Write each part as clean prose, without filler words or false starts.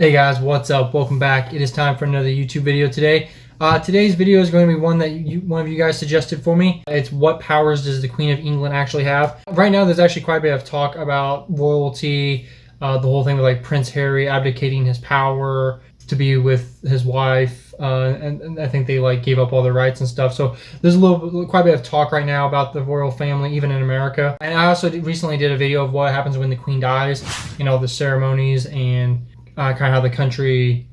Hey guys, what's up? Welcome back. It is time for another YouTube video today. Today's video is going to be one that one of you guys suggested for me. It's what powers does the Queen of England actually have? Right now, there's actually quite a bit of talk about royalty, the whole thing with like Prince Harry abdicating his power to be with his wife, and I think they like gave up all their rights and stuff. So there's quite a bit of talk right now about the royal family, even in America. And I also recently did a video of what happens when the Queen dies, the ceremonies and kind of how the country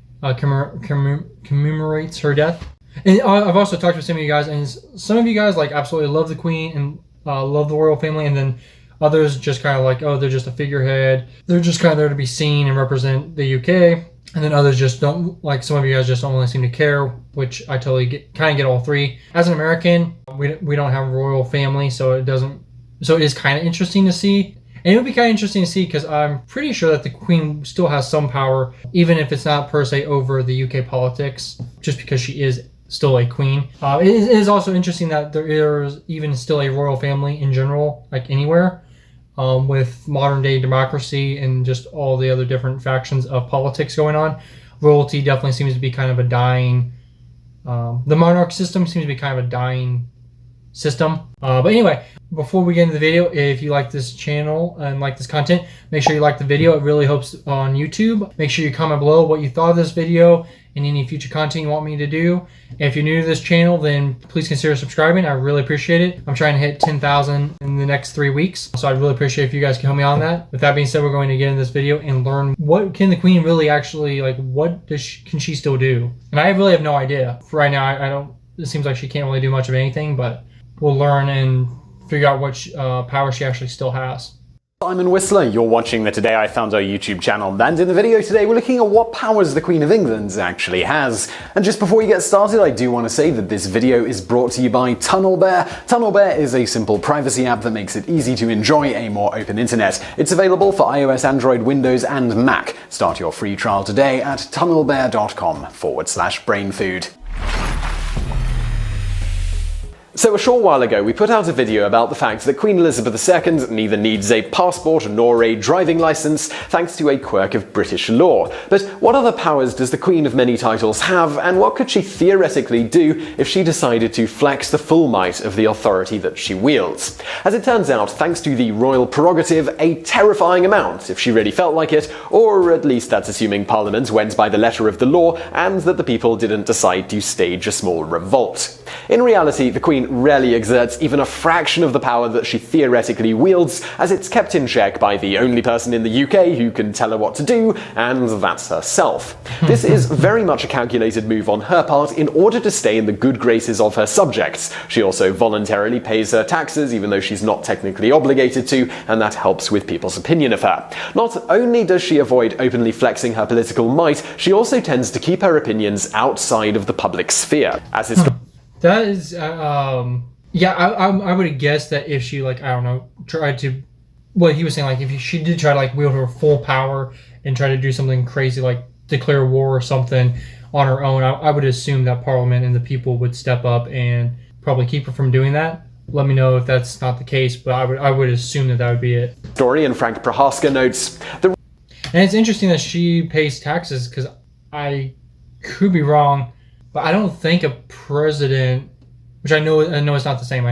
commemorates her death. And I've also talked with some of you guys, and some of you guys like absolutely love the Queen and love the royal family, and then others just kind of like, oh, they're just a figurehead. They're just kind of there to be seen and represent the UK. And then others just don't, like some of you guys just don't really seem to care, which I totally get all three. As an American, we don't have a royal family, so it is kind of interesting to see. And it would be kind of interesting to see because I'm pretty sure that the Queen still has some power, even if it's not per se over the UK politics, just because she is still a queen. It is also interesting that there is even still a royal family in general, like anywhere, with modern day democracy and just all the other different factions of politics going on. Royalty definitely seems to be kind of a dying, the monarch system seems to be kind of a dying system. But anyway, before we get into the video, if you like this channel and like this content, make sure you like the video. It really helps on YouTube. Make sure you comment below what you thought of this video and any future content you want me to do. And if you're new to this channel, then please consider subscribing. I really appreciate it. I'm trying to hit 10,000 in the next 3 weeks, so I'd really appreciate if you guys can help me on that. With that being said, we're going to get in this video and learn what can the Queen really actually, like, what can she still do? And I really have no idea. For right now, I don't, it seems like she can't really do much of anything, but we'll learn and figure out what power she actually still has. Simon Whistler, you're watching the Today I Found Our YouTube channel, and in the video today we're looking at what powers the Queen of England actually has. And just before we get started, I do want to say that this video is brought to you by TunnelBear. TunnelBear is a simple privacy app that makes it easy to enjoy a more open internet. It's available for iOS, Android, Windows, and Mac. Start your free trial today at tunnelbear.com/brainfood. So a short while ago, we put out a video about the fact that Queen Elizabeth II neither needs a passport nor a driving license thanks to a quirk of British law. But what other powers does the Queen of many titles have, and what could she theoretically do if she decided to flex the full might of the authority that she wields? As it turns out, thanks to the royal prerogative, a terrifying amount if she really felt like it, or at least that's assuming Parliament went by the letter of the law and that the people didn't decide to stage a small revolt. In reality, the Queen rarely exerts even a fraction of the power that she theoretically wields, as it's kept in check by the only person in the UK who can tell her what to do, and that's herself. This is very much a calculated move on her part in order to stay in the good graces of her subjects. She also voluntarily pays her taxes, even though she's not technically obligated to, and that helps with people's opinion of her. Not only does she avoid openly flexing her political might, she also tends to keep her opinions outside of the public sphere. As is That is, yeah, I would have guessed that if she, like, I don't know, tried to, what he was saying, like, if she did try to, like, wield her full power and try to do something crazy, like declare war or something on her own, I would assume that Parliament and the people would step up and probably keep her from doing that. Let me know if that's not the case, but I would assume that would be it. Historian Frank Prohaska notes, and it's interesting that she pays taxes, because I could be wrong, but I don't think a president, which I know it's not the same,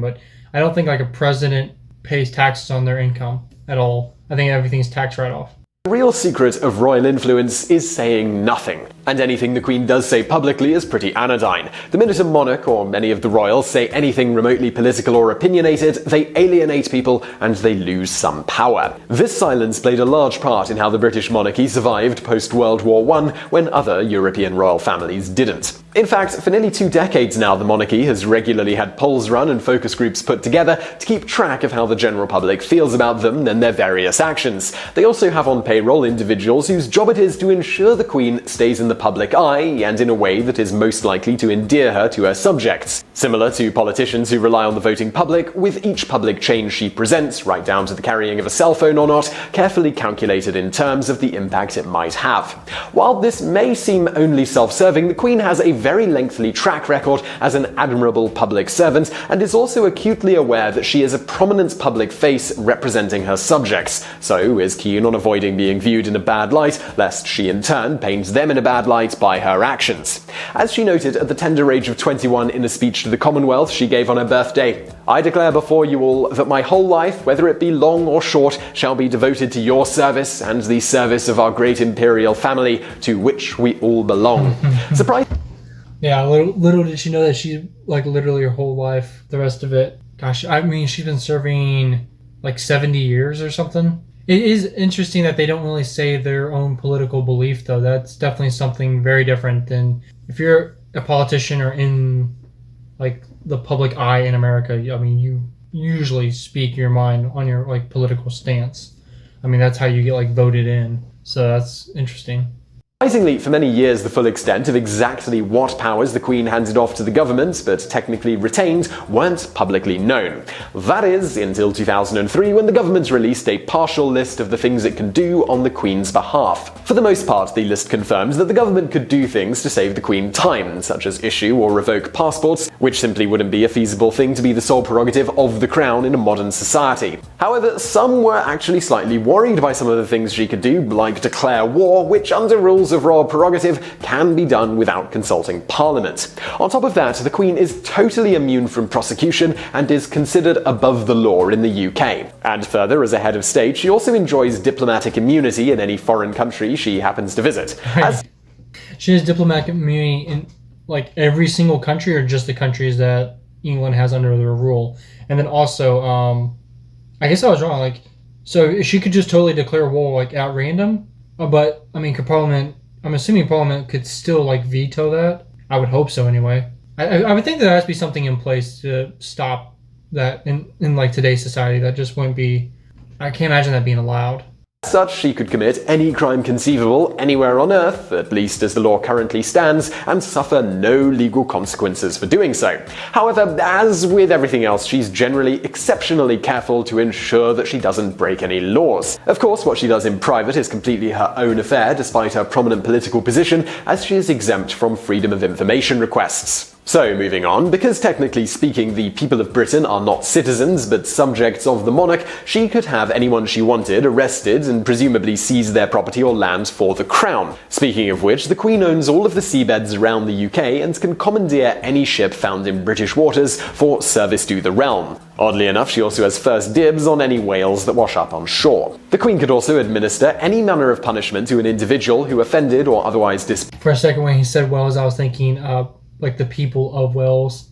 but I don't think like a president pays taxes on their income at all. I think everything's tax write-off. The real secret of royal influence is saying nothing, and anything the Queen does say publicly is pretty anodyne. The minute a monarch or many of the royals say anything remotely political or opinionated, they alienate people and they lose some power. This silence played a large part in how the British monarchy survived post-World War I when other European royal families didn't. In fact, for nearly 2 decades now, the monarchy has regularly had polls run and focus groups put together to keep track of how the general public feels about them and their various actions. They also have on payroll individuals whose job it is to ensure the Queen stays in the the public eye and in a way that is most likely to endear her to her subjects. Similar to politicians who rely on the voting public, with each public change she presents, right down to the carrying of a cell phone or not, carefully calculated in terms of the impact it might have. While this may seem only self-serving, the Queen has a very lengthy track record as an admirable public servant and is also acutely aware that she is a prominent public face representing her subjects, so is keen on avoiding being viewed in a bad light, lest she in turn paint them in a bad light by her actions. As she noted at the tender age of 21 in a speech to the Commonwealth she gave on her birthday, "I declare before you all that my whole life, whether it be long or short, shall be devoted to your service and the service of our great imperial family, to which we all belong." Surprise. Yeah, little did she know that she, like, literally her whole life, the rest of it. Gosh, I mean, she's been serving like 70 years or something. It is interesting that they don't really say their own political belief, though. That's definitely something very different than if you're a politician or in, like, the public eye in America. I mean, you usually speak your mind on your, like, political stance. I mean, that's how you get, like, voted in. So that's interesting. Surprisingly, for many years the full extent of exactly what powers the Queen handed off to the government, but technically retained, weren't publicly known. That is, until 2003, when the government released a partial list of the things it can do on the Queen's behalf. For the most part, the list confirms that the government could do things to save the Queen time, such as issue or revoke passports, which simply wouldn't be a feasible thing to be the sole prerogative of the Crown in a modern society. However, some were actually slightly worried by some of the things she could do, like declare war, which under rules of royal prerogative can be done without consulting Parliament. On top of that, the Queen is totally immune from prosecution and is considered above the law in the UK. And further, as a head of state, she also enjoys diplomatic immunity in any foreign country she happens to visit. She has diplomatic immunity in, like, every single country, or just the countries that England has under their rule? And then also, I guess I was wrong, like, so she could just totally declare war, like, at random? But, I mean, could Parliament, I'm assuming Parliament could still, like, veto that? I would hope so, anyway. I would think there has to be something in place to stop that in like, today's society. That just wouldn't be, I can't imagine that being allowed. As such, she could commit any crime conceivable anywhere on Earth, at least as the law currently stands, and suffer no legal consequences for doing so. However, as with everything else, she's generally exceptionally careful to ensure that she doesn't break any laws. Of course, what she does in private is completely her own affair, despite her prominent political position, as she is exempt from freedom of information requests. So, moving on, because technically speaking the people of Britain are not citizens but subjects of the monarch, she could have anyone she wanted arrested and presumably seize their property or land for the crown. Speaking of which, the Queen owns all of the seabeds around the UK and can commandeer any ship found in British waters for service to the realm. Oddly enough, she also has first dibs on any whales that wash up on shore. The Queen could also administer any manner of punishment to an individual who offended or otherwise For a second when he said Wales, I was thinking, like, the people of Wales.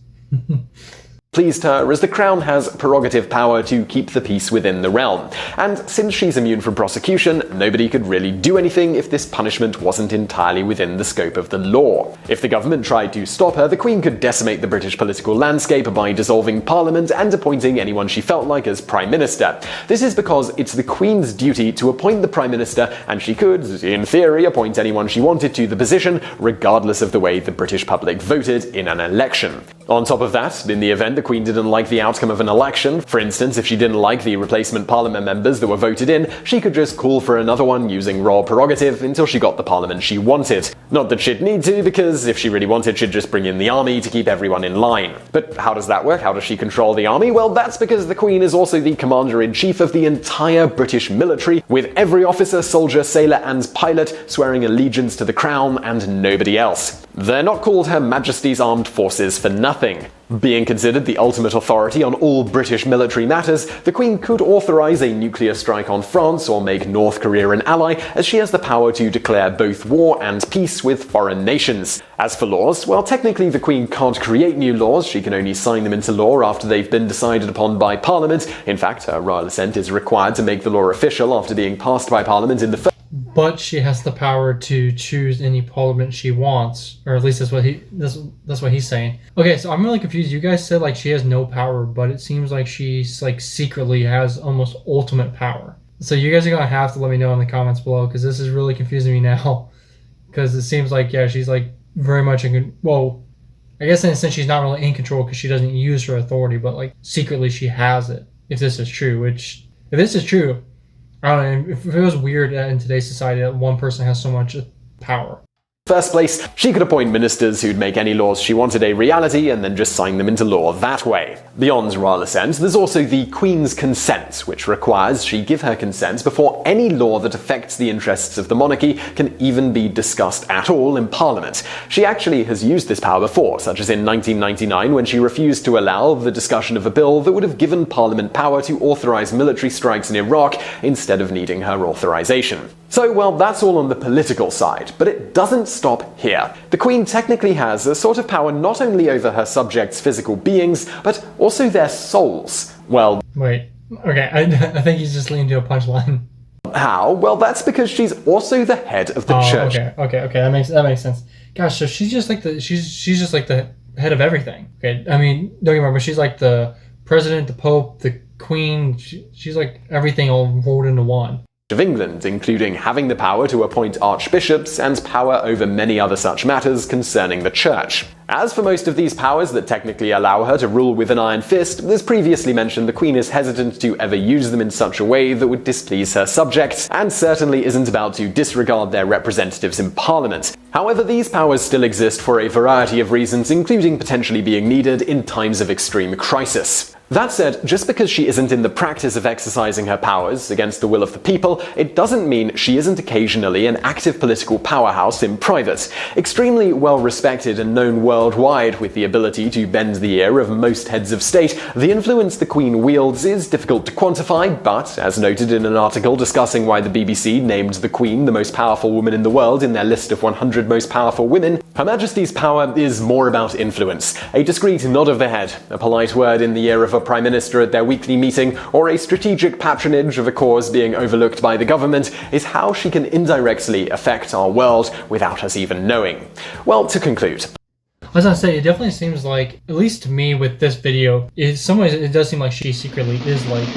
pleased her, as the Crown has prerogative power to keep the peace within the realm. And since she's immune from prosecution, nobody could really do anything if this punishment wasn't entirely within the scope of the law. If the government tried to stop her, the Queen could decimate the British political landscape by dissolving Parliament and appointing anyone she felt like as Prime Minister. This is because it's the Queen's duty to appoint the Prime Minister, and she could, in theory, appoint anyone she wanted to the position, regardless of the way the British public voted in an election. On top of that, in the event the Queen didn't like the outcome of an election, for instance, if she didn't like the replacement Parliament members that were voted in, she could just call for another one using royal prerogative until she got the Parliament she wanted. Not that she'd need to, because if she really wanted, she'd just bring in the army to keep everyone in line. But how does that work? How does she control the army? Well, that's because the Queen is also the Commander-in-Chief of the entire British military, with every officer, soldier, sailor, and pilot swearing allegiance to the Crown and nobody else. They're not called Her Majesty's Armed Forces for nothing. Being considered the ultimate authority on all British military matters, the Queen could authorize a nuclear strike on France or make North Korea an ally, as she has the power to declare both war and peace with foreign nations. As for laws, well, technically the Queen can't create new laws, she can only sign them into law after they've been decided upon by Parliament. In fact, her royal assent is required to make the law official after being passed by Parliament in the first. But she has the power to choose any parliament she wants, or at least that's what he's saying. Okay, so I'm really confused. You guys said like she has no power, but it seems like she's like secretly has almost ultimate power. So you guys are gonna have to let me know in the comments below, because this is really confusing me now. because it seems like, yeah, she's like very much well, I guess in a sense she's not really in control because she doesn't use her authority, but like secretly she has it. If this is true, which if this is true, I don't know. If it was weird in today's society that one person has so much power. First place, she could appoint ministers who'd make any laws she wanted a reality and then just sign them into law that way. Beyond royal assent, there's also the Queen's consent, which requires she give her consent before any law that affects the interests of the monarchy can even be discussed at all in Parliament. She actually has used this power before, such as in 1999 when she refused to allow the discussion of a bill that would have given Parliament power to authorize military strikes in Iraq instead of needing her authorization. So, well, that's all on the political side, but it doesn't stop here. The Queen technically has a sort of power not only over her subjects' physical beings, but also their souls. Well, wait, okay, I think he's just leaning to a punchline. How? Well, that's because she's also the head of the church. Okay, that makes sense. Gosh, so she's just like she's just like the head of everything. Okay, I mean, don't get me wrong, but she's like the president, the pope, the queen. She's like everything all rolled into one. Of England, including having the power to appoint archbishops and power over many other such matters concerning the church. As for most of these powers that technically allow her to rule with an iron fist, as previously mentioned, the Queen is hesitant to ever use them in such a way that would displease her subjects, and certainly isn't about to disregard their representatives in Parliament. However, these powers still exist for a variety of reasons, including potentially being needed in times of extreme crisis. That said, just because she isn't in the practice of exercising her powers against the will of the people, it doesn't mean she isn't occasionally an active political powerhouse in private. Extremely well respected and known worldwide with the ability to bend the ear of most heads of state, the influence the Queen wields is difficult to quantify, but, as noted in an article discussing why the BBC named the Queen the most powerful woman in the world in their list of 100 most powerful women, Her Majesty's power is more about influence. A discreet nod of the head, a polite word in the ear of a Prime Minister at their weekly meeting, or a strategic patronage of a cause being overlooked by the government is how she can indirectly affect our world without us even knowing. Well, to conclude. I was gonna say, it definitely seems like, at least to me with this video, in some ways it does seem like she secretly is like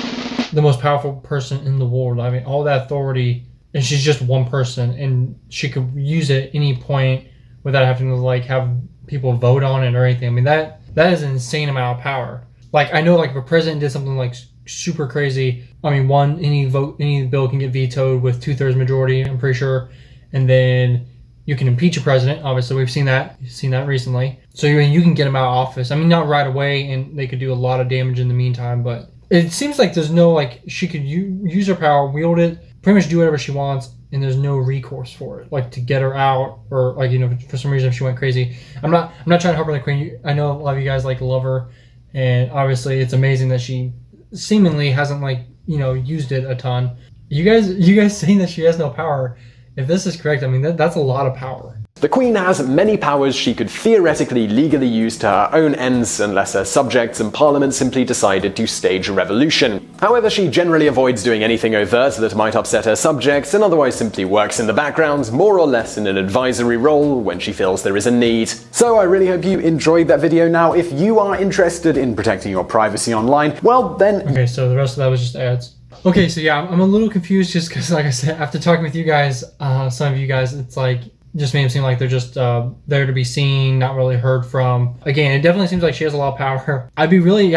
the most powerful person in the world. I mean, all that authority, and she's just one person, and she could use it at any point without having to like have people vote on it or anything. I mean, that is an insane amount of power. Like, I know like if a president did something like super crazy, I mean, any bill can get vetoed with 2/3 majority, I'm pretty sure, and then you can impeach a president. Obviously, we've seen that recently. So you can get him out of office. I mean, not right away, and they could do a lot of damage in the meantime, but it seems like there's no, like, she could use her power, wield it, pretty much do whatever she wants, and there's no recourse for it, like to get her out, or like, you know, for some reason if she went crazy. I'm not trying to harp on the Queen. I know a lot of you guys like love her, and obviously it's amazing that she seemingly hasn't, like, you know, used it a ton. You guys saying that she has no power, if this is correct, I mean, that's a lot of power. The Queen has many powers she could theoretically legally use to her own ends unless her subjects and Parliament simply decided to stage a revolution. However, she generally avoids doing anything overt that might upset her subjects and otherwise simply works in the background, more or less in an advisory role when she feels there is a need. So I really hope you enjoyed that video. Now, if you are interested in protecting your privacy online, well then... Okay, so the rest of that was just ads. Okay, so yeah, I'm a little confused just because, like I said, after talking with you guys, some of you guys, it's like, just made it seem like they're just there to be seen, not really heard from. Again, it definitely seems like she has a lot of power. I'm really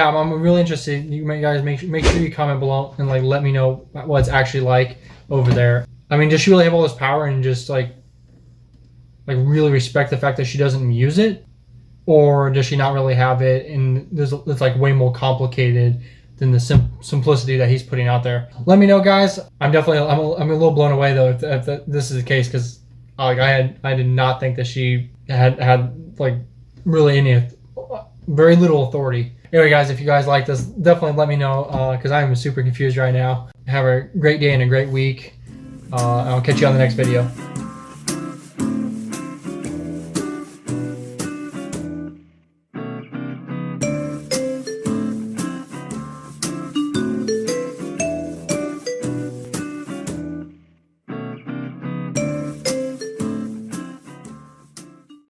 interested. You guys make sure you comment below and like let me know what it's actually like over there. I mean, does she really have all this power and just like really respect the fact that she doesn't use it, or does she not really have it and it's like way more complicated than the simplicity that he's putting out there? Let me know, guys. I'm a little blown away though if this is the case, because like I did not think that she had like really very little authority. Anyway, guys, if you guys like this, definitely let me know, because I am super confused right now. Have a great day and a great week. I'll catch you on the next video.